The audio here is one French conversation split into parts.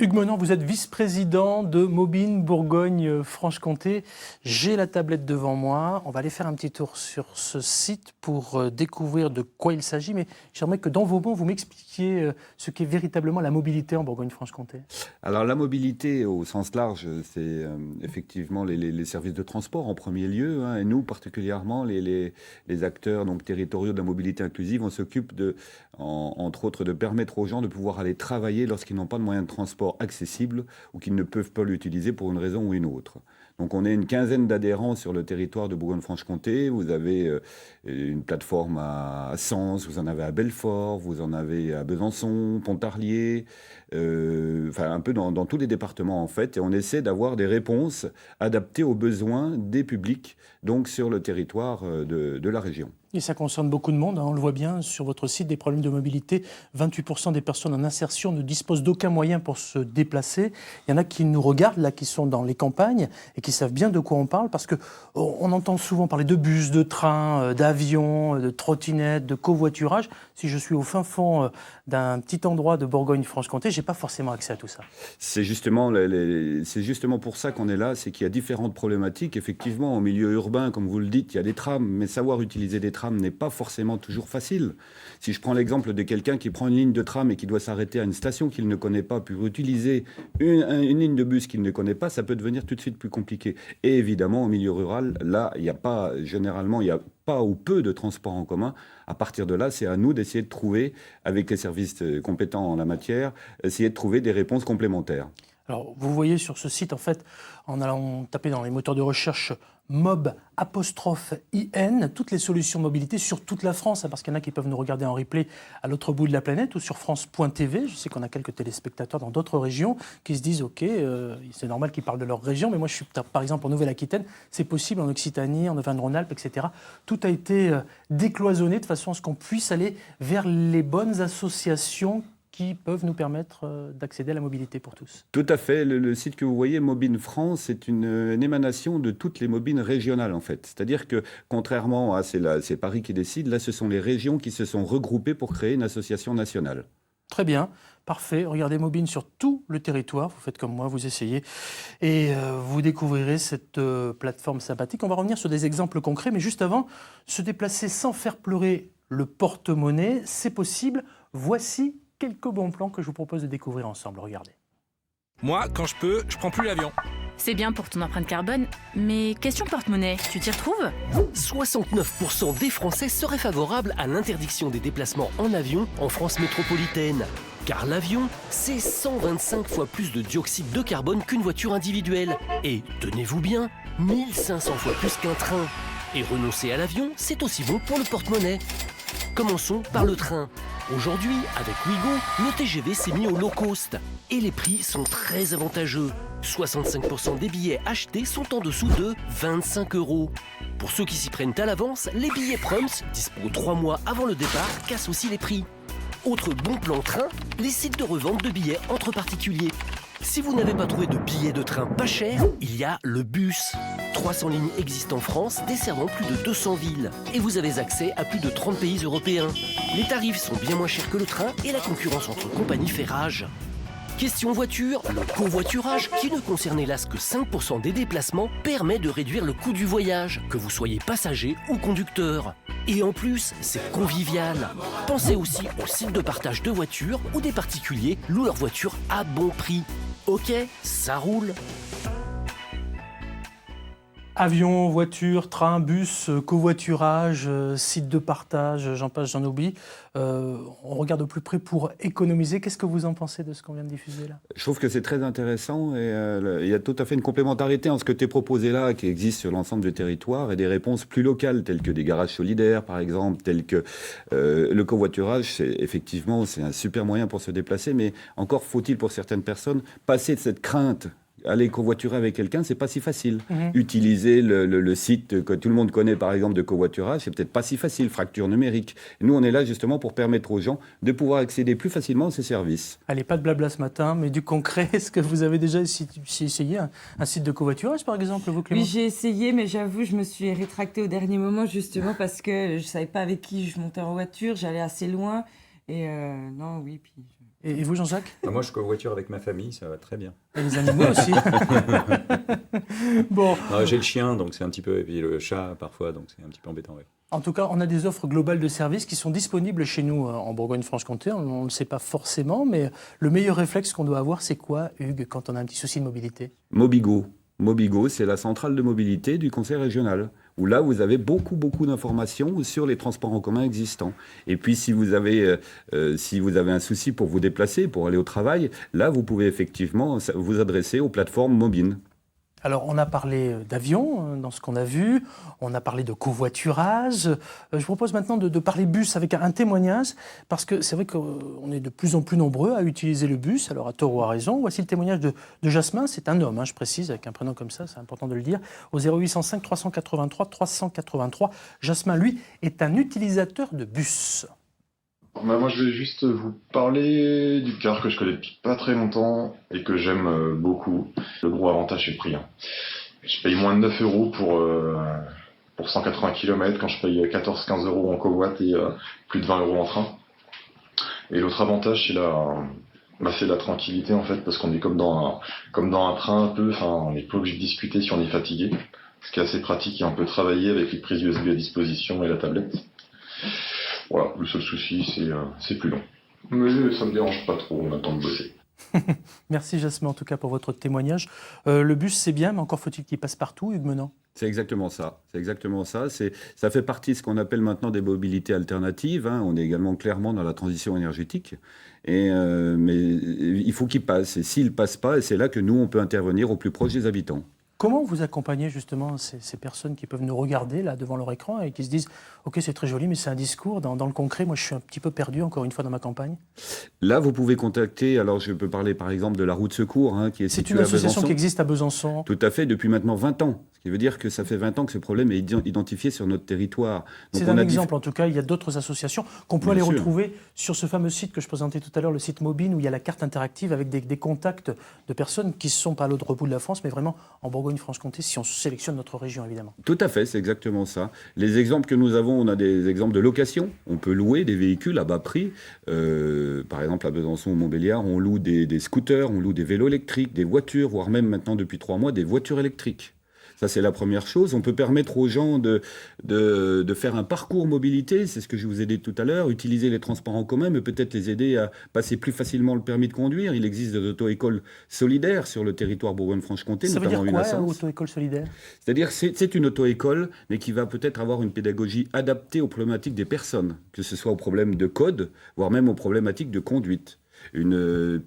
Hugues Menant, vous êtes vice-président de Mobine Bourgogne-Franche-Comté. J'ai la tablette devant moi. On va aller faire un petit tour sur ce site pour découvrir de quoi il s'agit. Mais j'aimerais que dans vos mots, vous m'expliquiez ce qu'est véritablement la mobilité en Bourgogne-Franche-Comté. Alors la mobilité au sens large, c'est effectivement les services de transport en premier lieu. Et nous, particulièrement, les acteurs donc, territoriaux de la mobilité inclusive, on s'occupe entre autres de permettre aux gens de pouvoir aller travailler lorsqu'ils n'ont pas de moyens de transport accessibles ou qu'ils ne peuvent pas l'utiliser pour une raison ou une autre. Donc on est une quinzaine d'adhérents sur le territoire de Bourgogne-Franche-Comté. Vous avez une plateforme à Sens, vous en avez à Belfort, vous en avez à Besançon, Pontarlier, enfin un peu dans tous les départements en fait. Et on essaie d'avoir des réponses adaptées aux besoins des publics, donc sur le territoire de la région. Et ça concerne beaucoup de monde, hein, on le voit bien sur votre site, des problèmes de mobilité. 28% des personnes en insertion ne disposent d'aucun moyen pour se déplacer. Il y en a qui nous regardent, là, qui sont dans les campagnes et qui savent bien de quoi on parle, parce qu'on entend souvent parler de bus, de trains, d'avions, de trottinettes, de covoiturage. Si je suis au fin fond d'un petit endroit de Bourgogne-Franche-Comté, je n'ai pas forcément accès à tout ça. C'est justement pour ça qu'on est là, c'est qu'il y a différentes problématiques. Effectivement, en milieu urbain, comme vous le dites, il y a des trams, mais savoir utiliser des trams n'est pas forcément toujours facile. Si je prends l'exemple de quelqu'un qui prend une ligne de tram et qui doit s'arrêter à une station qu'il ne connaît pas, pour utiliser une ligne de bus qu'il ne connaît pas, ça peut devenir tout de suite plus compliqué. Et évidemment, au milieu rural, là, il n'y a pas ou peu de transports en commun. À partir de là, c'est à nous d'essayer de trouver, avec les services compétents en la matière, essayer de trouver des réponses complémentaires. Alors, vous voyez sur ce site, en fait, en allant taper dans les moteurs de recherche mob'-in, toutes les solutions mobilité sur toute la France, hein, parce qu'il y en a qui peuvent nous regarder en replay à l'autre bout de la planète ou sur France.tv. Je sais qu'on a quelques téléspectateurs dans d'autres régions qui se disent « Ok, c'est normal qu'ils parlent de leur région, mais moi je suis par exemple en Nouvelle-Aquitaine, c'est possible en Occitanie, en Auvergne-Rhône-Alpes, etc. » Tout a été décloisonné de façon à ce qu'on puisse aller vers les bonnes associations qui peuvent nous permettre d'accéder à la mobilité pour tous. Tout à fait. Le site que vous voyez, Mobine France, c'est une émanation de toutes les mobines régionales, en fait. C'est-à-dire que, contrairement à c'est Paris qui décide, là, ce sont les régions qui se sont regroupées pour créer une association nationale. Très bien, parfait. Regardez Mobine sur tout le territoire. Vous faites comme moi, vous essayez. Et vous découvrirez cette plateforme sympathique. On va revenir sur des exemples concrets. Mais juste avant, se déplacer sans faire pleurer le porte-monnaie, c'est possible. Voici quelques bons plans que je vous propose de découvrir ensemble. Regardez. Moi, quand je peux, je prends plus l'avion. C'est bien pour ton empreinte carbone, mais question porte-monnaie, tu t'y retrouves ? 69% des Français seraient favorables à l'interdiction des déplacements en avion en France métropolitaine. Car l'avion, c'est 125 fois plus de dioxyde de carbone qu'une voiture individuelle. Et, tenez-vous bien, 1500 fois plus qu'un train. Et renoncer à l'avion, c'est aussi bon pour le porte-monnaie. Commençons par le train. Aujourd'hui, avec Ouigo, le TGV s'est mis au low cost. Et les prix sont très avantageux. 65% des billets achetés sont en dessous de 25 €. Pour ceux qui s'y prennent à l'avance, les billets Prums, dispo 3 mois avant le départ, cassent aussi les prix. Autre bon plan train, les sites de revente de billets entre particuliers. Si vous n'avez pas trouvé de billets de train pas chers, il y a le bus. 300 lignes existent en France, desservant plus de 200 villes. Et vous avez accès à plus de 30 pays européens. Les tarifs sont bien moins chers que le train et la concurrence entre compagnies fait rage. Question voiture, le covoiturage, qui ne concerne hélas que 5% des déplacements, permet de réduire le coût du voyage, que vous soyez passager ou conducteur. Et en plus, c'est convivial. Pensez aussi aux sites de partage de voitures où des particuliers louent leur voiture à bon prix. Ok, ça roule. Avion, voiture, train, bus, covoiturage, site de partage, j'en passe, j'en oublie. On regarde de plus près pour économiser. Qu'est-ce que vous en pensez de ce qu'on vient de diffuser là ? Je trouve que c'est très intéressant et il y a tout à fait une complémentarité en ce que tu es proposé là, qui existe sur l'ensemble du territoire, et des réponses plus locales, telles que des garages solidaires, par exemple, telles que le covoiturage. C'est un super moyen pour se déplacer, mais encore faut-il pour certaines personnes passer de cette crainte. Aller covoiturer avec quelqu'un, c'est pas si facile. Utiliser le site que tout le monde connaît, par exemple, de covoiturage, c'est peut-être pas si facile, fracture numérique. Et nous, on est là justement pour permettre aux gens de pouvoir accéder plus facilement à ces services. Allez, pas de blabla ce matin, mais du concret. Est-ce que vous avez déjà essayé un site de covoiturage, par exemple, vous, Clément ? Oui, j'ai essayé, mais j'avoue, je me suis rétractée au dernier moment, justement, parce que je savais pas avec qui je montais en voiture, j'allais assez loin. Et non, oui, puis... Et vous, Jean-Jacques? Moi, je covoiture avec ma famille, ça va très bien. Et les animaux aussi. Bon. Non, j'ai le chien, donc c'est un petit peu, et puis le chat parfois, donc c'est un petit peu embêtant. Oui. En tout cas, on a des offres globales de services qui sont disponibles chez nous en Bourgogne-Franche-Comté. On ne le sait pas forcément, mais le meilleur réflexe qu'on doit avoir, c'est quoi, Hugues, quand on a un petit souci de mobilité? Mobigo. Mobigo, c'est la centrale de mobilité du conseil régional, où là, vous avez beaucoup d'informations sur les transports en commun existants. Et puis, si vous avez un souci pour vous déplacer, pour aller au travail, là, vous pouvez effectivement vous adresser aux plateformes mobiles. Alors, on a parlé d'avion dans ce qu'on a vu, on a parlé de covoiturage. Je vous propose maintenant de parler bus avec un témoignage, parce que c'est vrai qu'on est de plus en plus nombreux à utiliser le bus, alors à tort ou à raison. Voici le témoignage de Jasmin, c'est un homme, je précise, avec un prénom comme ça, c'est important de le dire, au 0805 383 383. Jasmin, lui, est un utilisateur de bus. Moi, je vais juste vous parler du car que je connais depuis pas très longtemps et que j'aime beaucoup. Le gros avantage, c'est le prix. Je paye moins de 9 euros pour 180 km quand je paye 14-15 euros en covoit et plus de 20 euros en train. Et l'autre avantage, c'est la tranquillité en fait, parce qu'on est comme dans un train un peu. Enfin, on n'est pas obligé de discuter si on est fatigué, ce qui est assez pratique et on peut travailler avec les prises USB à disposition et la tablette. Voilà, le seul souci, c'est plus long. Mais ça me dérange pas trop, on a le temps de bosser. Merci Jasmin en tout cas pour votre témoignage. Le bus c'est bien, mais encore faut-il qu'il passe partout, Hugues Menant? C'est exactement ça. C'est exactement ça. Ça fait partie de ce qu'on appelle maintenant des mobilités alternatives. On est également clairement dans la transition énergétique. Mais il faut qu'il passe. Et s'il ne passe pas, c'est là que nous, on peut intervenir au plus proche des habitants. Comment vous accompagnez justement ces personnes qui peuvent nous regarder là devant leur écran et qui se disent « Ok, c'est très joli, mais c'est un discours. Dans le concret, moi, je suis un petit peu perdu, encore une fois, dans ma campagne. » Là, vous pouvez contacter, alors je peux parler par exemple de la roue de secours, qui est située à Besançon. C'est une association qui existe à Besançon. Tout à fait, depuis maintenant 20 ans. Ce qui veut dire que ça fait 20 ans que ce problème est identifié sur notre territoire. C'est un exemple, en tout cas. Il y a d'autres associations qu'on peut aller retrouver sur ce fameux site que je présentais tout à l'heure, le site Mobine, où il y a la carte interactive avec des contacts de personnes qui ne sont pas à l'autre bout de la France, mais vraiment en Bourgogne-Franche-Comté, si on sélectionne notre région, évidemment. Tout à fait, c'est exactement ça. Les exemples que nous avons, on a des exemples de location. On peut louer des véhicules à bas prix. Par exemple, à Besançon ou Montbéliard, on loue des scooters, on loue des vélos électriques, des voitures, voire même maintenant depuis 3 mois, des voitures électriques. Ça, c'est la première chose. On peut permettre aux gens de faire un parcours mobilité, c'est ce que je vous ai dit tout à l'heure, utiliser les transports en commun, mais peut-être les aider à passer plus facilement le permis de conduire. Il existe des auto-écoles solidaires sur le territoire Bourgogne-Franche-Comté, notamment une Assens. Ça veut dire quoi, auto-école solidaire? C'est-à-dire c'est une auto-école, mais qui va peut-être avoir une pédagogie adaptée aux problématiques des personnes, que ce soit aux problèmes de code, voire même aux problématiques de conduite.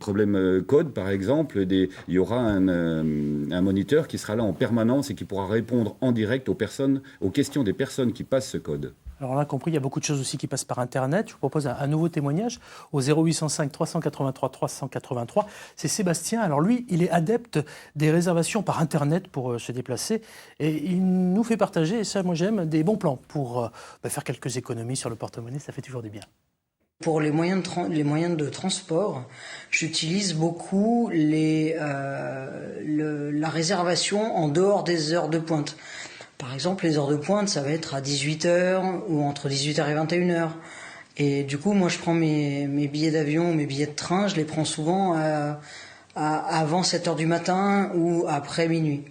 Problème code, par exemple, il y aura un moniteur qui sera là en permanence et qui pourra répondre en direct aux questions des personnes qui passent ce code. Alors on a compris, il y a beaucoup de choses aussi qui passent par Internet. Je vous propose un nouveau témoignage au 0805 383 383. C'est Sébastien. Alors lui, il est adepte des réservations par Internet pour se déplacer. Et il nous fait partager, et ça moi j'aime, des bons plans pour faire quelques économies sur le porte-monnaie. Ça fait toujours du bien. Pour les moyens de transport, j'utilise beaucoup la réservation en dehors des heures de pointe. Par exemple, les heures de pointe, ça va être à 18h ou entre 18h et 21h. Et du coup, moi, je prends mes billets d'avion, mes billets de train, je les prends souvent avant 7h du matin ou après minuit.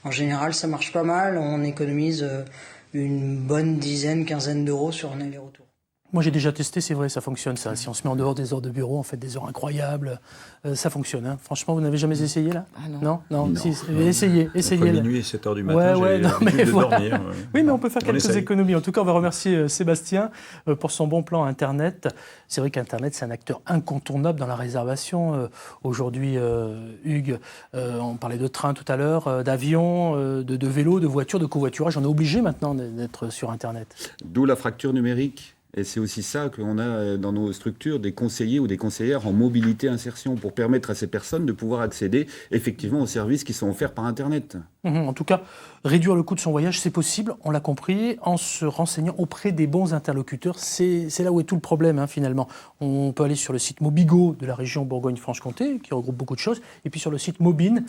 En général, ça marche pas mal. On économise une bonne quinzaine d'euros sur un aller-retour. Moi, j'ai déjà testé, c'est vrai, ça fonctionne, ça. Si on se met en dehors des heures de bureau, on fait des heures incroyables, ça fonctionne. Hein. Franchement, vous n'avez jamais essayé, là? Ah non. Non. Si, essayez. Entre minuit et 7h du matin, j'ai l'habitude de dormir. Oui, mais on peut faire quelques économies. En tout cas, on va remercier Sébastien pour son bon plan Internet. C'est vrai qu'Internet, c'est un acteur incontournable dans la réservation. Aujourd'hui, Hugues, on parlait de train tout à l'heure, d'avion, de vélo, de voiture, de covoiturage. On est obligé maintenant d'être sur Internet. D'où la fracture numérique. Et c'est aussi ça qu'on a dans nos structures, des conseillers ou des conseillères en mobilité insertion pour permettre à ces personnes de pouvoir accéder effectivement aux services qui sont offerts par Internet. En tout cas, réduire le coût de son voyage, c'est possible, on l'a compris, en se renseignant auprès des bons interlocuteurs. C'est là où est tout le problème, finalement. On peut aller sur le site Mobigo de la région Bourgogne-Franche-Comté, qui regroupe beaucoup de choses, et puis sur le site Mobine,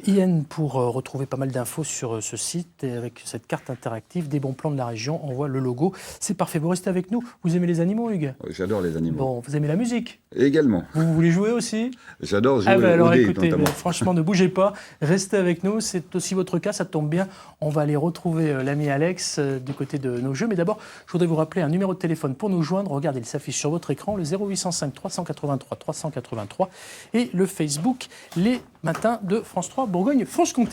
/IN pour retrouver pas mal d'infos sur ce site. Et avec cette carte interactive des bons plans de la région, on voit le logo. C'est parfait. Vous restez avec nous. Vous aimez les animaux, Hugues? J'adore les animaux. Bon, vous aimez la musique? Également. Vous voulez jouer aussi? J'adore jouer alors au dé, écoutez, notamment. franchement, ne bougez pas. Restez avec nous. C'est aussi votre cas. Ça tombe bien. On va aller retrouver l'ami Alex du côté de nos jeux. Mais d'abord, je voudrais vous rappeler un numéro de téléphone pour nous joindre. Regardez, il s'affiche sur votre écran, le 0805 383 383 et le Facebook Les Matins de France 3 Bourgogne-Franche-Comté.